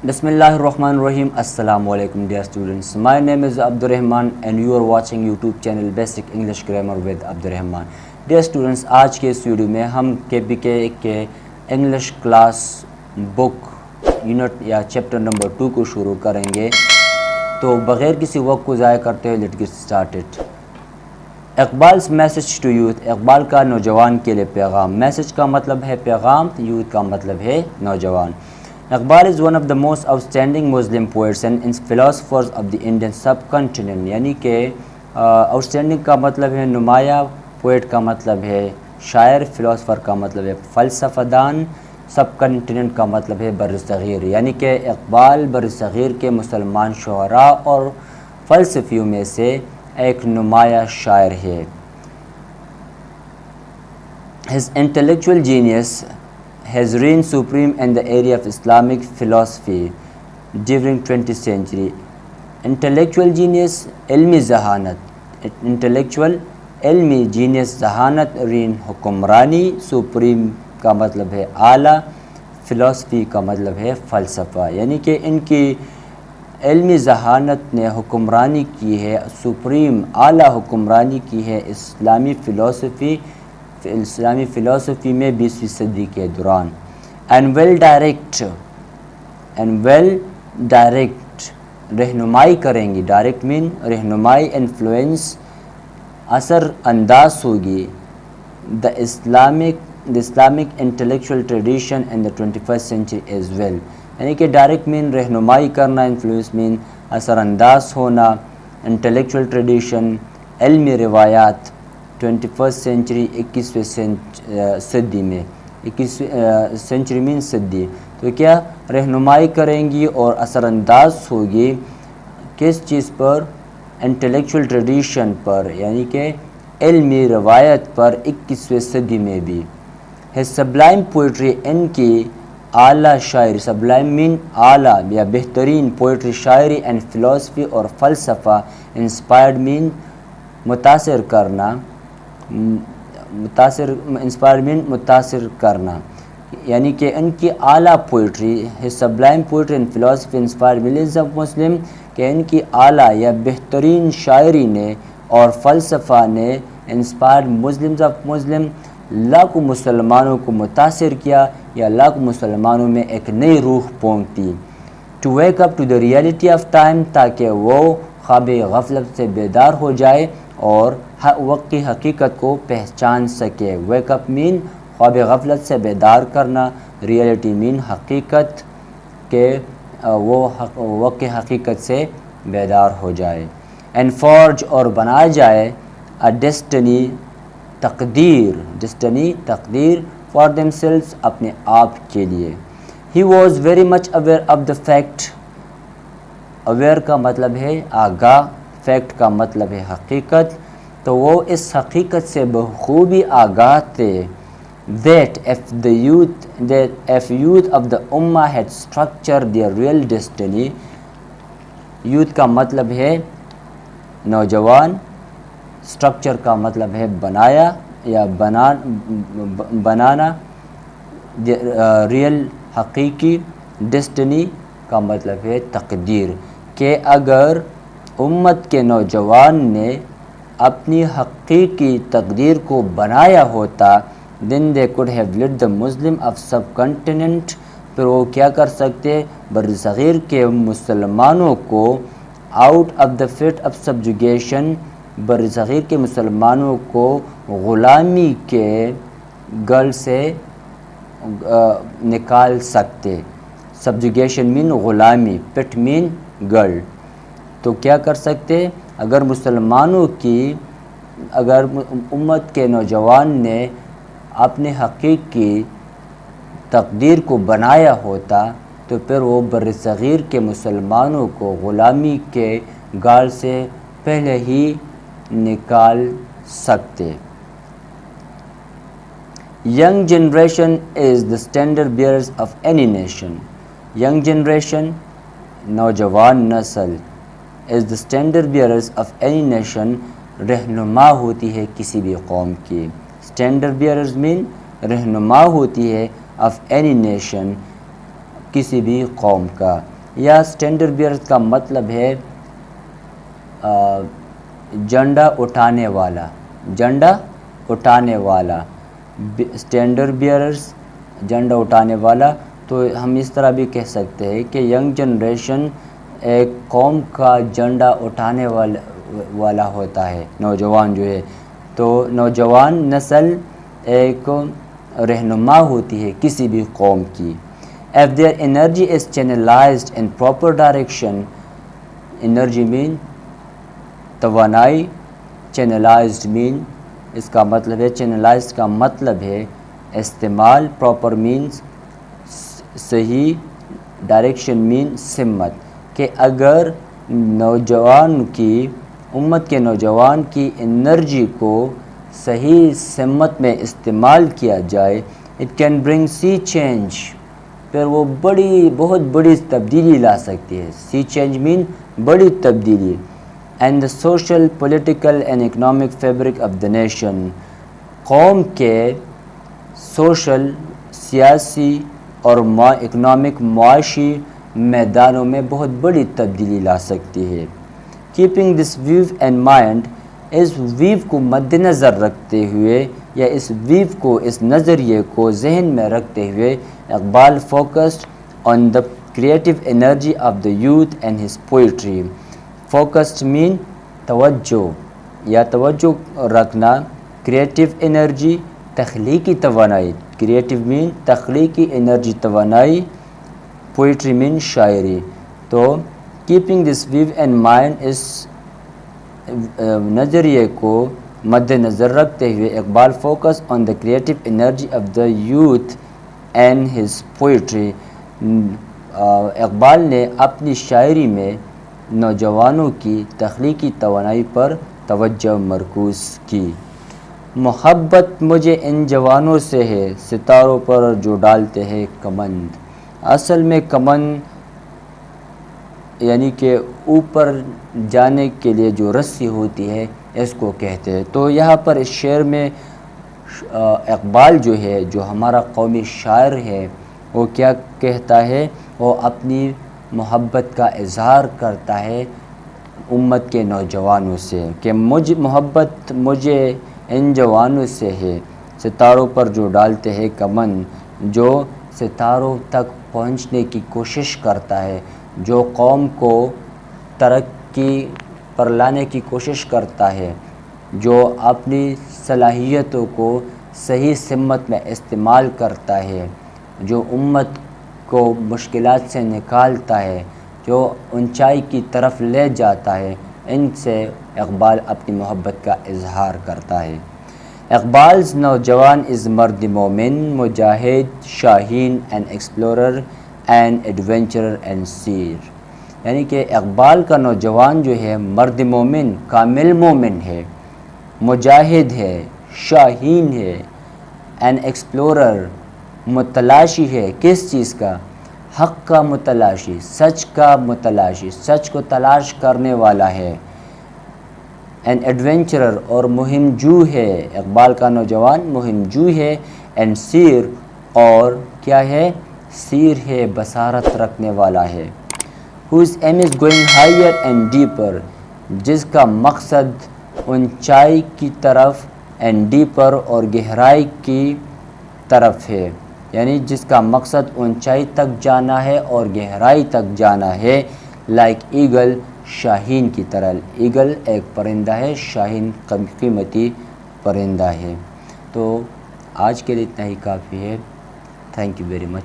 Bismillahirrahmanirrahim. Assalamu alaikum dear students. My name is Abdurrahman and you are watching YouTube channel Basic English Grammar with Abdurrahman. Dear students, آج کے اس video میں ہم KPK کے English class بک unit یا chapter number 2 کو شروع کریں گے. تو بغیر کسی وقت کو ضائع کرتے ہوئے لیٹس گیٹ اسٹارٹڈ. اقبال's میسج ٹو یوتھ. اقبال کا نوجوان کے لیے پیغام. میسج کا مطلب ہے پیغام, یوتھ کا مطلب ہے نوجوان. Iqbal is one of the most outstanding Muslim poets and philosophers of the Indian subcontinent. یعنی کہ outstanding کا مطلب ہے نمایاں, پوئٹ کا مطلب ہے شاعر, فلاسفر کا مطلب ہے فلسفہ دان, سب کنٹیننٹ کا مطلب ہے بر صغیر. یعنی کہ اقبال بر صغیر کے مسلمان شعراء اور فلسفیوں میں سے ایک نمایاں شاعر ہے. His intellectual genius has reigned supreme in the area of Islamic philosophy during 20th century. Intellectual genius, علمی ذہانت. Intellectual علمی genius ذہانت, reign حکمرانی, supreme کا مطلب ہے اعلیٰ, philosophy کا مطلب ہے فلسفہ. یعنی کہ ان کی علمی ذہانت نے حکمرانی کی ہے, سپریم اعلیٰ حکمرانی کی ہے اسلامی فلسفی میں 20ویں صدی کے دوران. اینڈ ویل ڈائریکٹ رہنمائی کریں گی. ڈائریکٹ مین رہنمائی, انفلوئنس اثر انداز ہوگی. The Islamic intellectual tradition in the 21st century as well. یعنی کہ ڈائریکٹ مین رہنمائی کرنا, انفلوئنس مین اثر انداز ہونا, انٹلیکچوئل ٹریڈیشن علمی روایات 21st century 21ویں صدی میں, 21ویں سینچری مین صدی. تو کیا رہنمائی کریں گی اور اثر انداز ہوگی کس چیز پر؟ انٹلیکچوئل ٹریڈیشن پر, یعنی کہ علمی روایت پر 21ویں صدی میں بھی. ہز سبلائم پوئٹری, ان کی اعلیٰ شاعری, سبلائم مین اعلیٰ یا بہترین, پوئٹری شاعری اینڈ فلاسفی اور فلسفہ, انسپائرڈ مین متاثر کرنا, متاثر کرنا. یعنی کہ ان کی اعلیٰ poetry, سبلائم poetry and philosophy inspired millions of Muslim, کہ ان کی اعلیٰ یا بہترین شاعری نے اور فلسفہ نے انسپائرڈ مسلمز آف مسلم, لاکھوں مسلمانوں کو متاثر کیا یا لاکھوں مسلمانوں میں ایک نئی روح پونک دی. To wake up to the reality of time, تاکہ وہ خواب غفلت سے بیدار ہو جائے اور وقت کی حقیقت کو پہچان سکے. ویک اپ مین خواب غفلت سے بیدار کرنا, ریئلٹی مین حقیقت کہ وہ وقت کی حقیقت سے بیدار ہو جائے. اینڈ فورج اور بنایا جائے اے ڈیسٹنی تقدیر فار دیم سیلز اپنے آپ کے لیے. He was very much aware of the fact. Aware کا مطلب ہے آگاہ, فیکٹ کا مطلب ہے حقیقت. تو وہ اس حقیقت سے بخوبی آگاہ تھے that if youth of the ummah had structured their real destiny. youth کا مطلب ہے نوجوان, structure کا مطلب ہے بنایا یا بنانا, real حقیقی, destiny کا مطلب ہے تقدیر. کہ اگر امت کے نوجوان نے اپنی حقیقی تقدیر کو بنایا ہوتا, then they could have led the Muslim of subcontinent, پھر وہ کیا کر سکتے, بر صغیر کے مسلمانوں کو out of the fit of subjugation, بر صغیر کے مسلمانوں کو غلامی کے گل سے نکال سکتے. subjugation مین غلامی, پٹ مین گل. تو کیا کر سکتے, اگر امت کے نوجوان نے اپنے حقیقی تقدیر کو بنایا ہوتا, تو پھر وہ بر صغیر کے مسلمانوں کو غلامی کے گال سے پہلے ہی نکال سکتے. Young generation is the standard bearers of any nation. Young generation نوجوان نسل is the standard bearers of any nation, رہنما ہوتی ہے کسی بھی قوم کی. اسٹینڈرڈ بیئرز مین رہنما ہوتی ہے آف اینی نیشن, کسی بھی قوم کا، یا اسٹینڈرڈ بیئرز کا مطلب ہے جھنڈا اٹھانے والا، جھنڈا اٹھانے والا، اسٹینڈرڈ بیئرز جھنڈا اٹھانے والا۔ تو ہم اس طرح بھی کہہ سکتے ہیں کہ ینگ جنریشن ایک قوم کا جھنڈا اٹھانے والا ہوتا ہے، نوجوان جو ہے۔ تو نوجوان نسل ایک رہنما ہوتی ہے کسی بھی قوم کی۔ If their energy is channelized in proper direction, energy mean توانائی، channelized mean اس کا مطلب ہے، channelized کا مطلب ہے استعمال، proper means صحیح، ڈائریکشن مین سمت، کہ اگر نوجوان کی امت کے نوجوان کی انرجی کو صحیح سمت میں استعمال کیا جائے، it can bring sea change, پھر وہ بہت بڑی تبدیلی لا سکتی ہے۔ سی چینج مین بڑی تبدیلی۔ And the social, political and economic fabric of the nation, قوم کے سوشل، سیاسی اور اکنامک، معاشی میدانوں میں بہت بڑی تبدیلی لا سکتی ہے۔ Keeping this view in mind, اس ویو کو مد نظر رکھتے ہوئے یا اس ویو کو، اس نظریے کو ذہن میں رکھتے ہوئے، Iqbal focused on the creative energy of the youth and his poetry. Focused mean توجہ یا توجہ رکھنا، کریٹو انرجی تخلیقی توانائی، کریٹو مین تخلیقی انرجی توانائی، پوئٹری مین شاعری۔ تو keeping this view in mind, اس نظریے کو مد نظر رکھتے ہوئے Iqbal focus on the creative energy of the youth and his poetry, Iqbal نے اپنی شاعری میں نوجوانوں کی تخلیقی توانائی پر توجہ مرکوز کی۔ محبت مجھے ان جوانوں سے ہے، ستاروں پر جو ڈالتے ہیں کمند۔ اصل میں کمند یعنی کہ اوپر جانے کے لیے جو رسی ہوتی ہے، اس کو کہتے ہیں۔ تو یہاں پر اس شعر میں اقبال جو ہے، جو ہمارا قومی شاعر ہے، وہ کیا کہتا ہے؟ وہ اپنی محبت کا اظہار کرتا ہے امت کے نوجوانوں سے، کہ محبت مجھے ان جوانوں سے ہے، ستاروں پر جو ڈالتے ہیں کمند، جو ستاروں تک پہنچنے کی کوشش کرتا ہے، جو قوم کو ترقی پر لانے کی کوشش کرتا ہے، جو اپنی صلاحیتوں کو صحیح سمت میں استعمال کرتا ہے، جو امت کو مشکلات سے نکالتا ہے، جو اونچائی کی طرف لے جاتا ہے، ان سے اقبال اپنی محبت کا اظہار کرتا ہے۔ اقبال's نوجوان از مرد مومن، مجاہد، شاہین and explorer and adventurer and سیر، یعنی کہ اقبال کا نوجوان جو ہے مرد مومن، کامل مومن ہے، مجاہد ہے، شاہین ہے، اینڈ ایکسپلورر، متلاشی ہے۔ کس چیز کا؟ حق کا متلاشی، سچ کا متلاشی، سچ کو تلاش کرنے والا ہے۔ اینڈ ایڈونچرر، اور مہم جو ہے، اقبال کا نوجوان مہم جو ہے۔ اینڈ سیر، اور کیا ہے؟ سیر ہے، بصارت رکھنے والا ہے۔ whose aim is going higher and deeper، جس کا مقصد اونچائی کی طرف، اینڈ ڈیپر، اور گہرائی کی طرف ہے، یعنی جس کا مقصد اونچائی تک جانا ہے اور گہرائی تک جانا ہے۔ لائک ایگل، شاہین کی طرح۔ ایگل ایک پرندہ ہے، شاہین قیمتی پرندہ ہے۔ تو آج کے لیے اتنا ہی کافی ہے۔ Thank you very much.